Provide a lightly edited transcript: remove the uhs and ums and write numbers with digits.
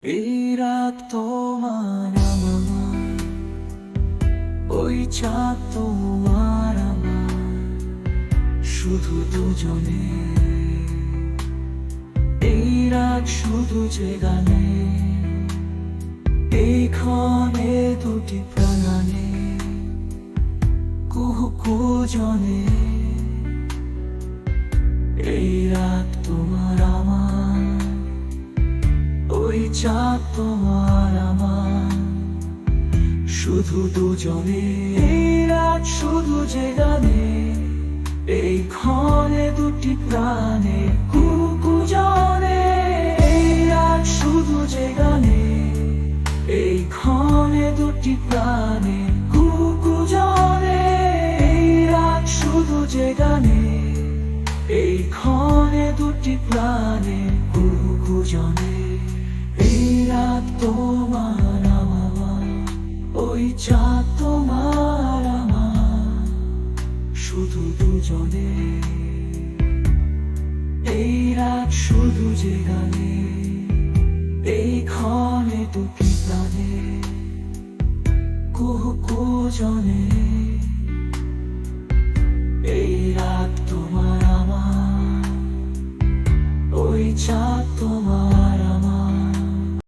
এই রাত তোমার আমার, ওই চাঁদ তোমার আমার, শুধু দুজনে। এই রাত শুধু যে গানে, এই ক্ষণে দুটি প্রাণে কুহু কুজনে। এই রাত তোমার আমার, ওই চাঁদ তোমার আমার, শুধু দুজনে। এই রাত শুধু যে গানে, এই ক্ষণে দুটি প্রাণে কুহু কুজনে। এই রাত শুধু যে গানে, এই ক্ষণে দুটি প্রাণে কুহু কুজনে। এই রাত শুধু যে গানে, এই ক্ষণে দুটি প্রাণে কুহু কুজনে। এই রাত তোমার আমার, ওই চাঁদ তোমার আমার, শুধু দুজনে। এই রাত শুধু যে গানে, এই ক্ষণে দুটি প্রাণে কুহু কুজনে। এই রাত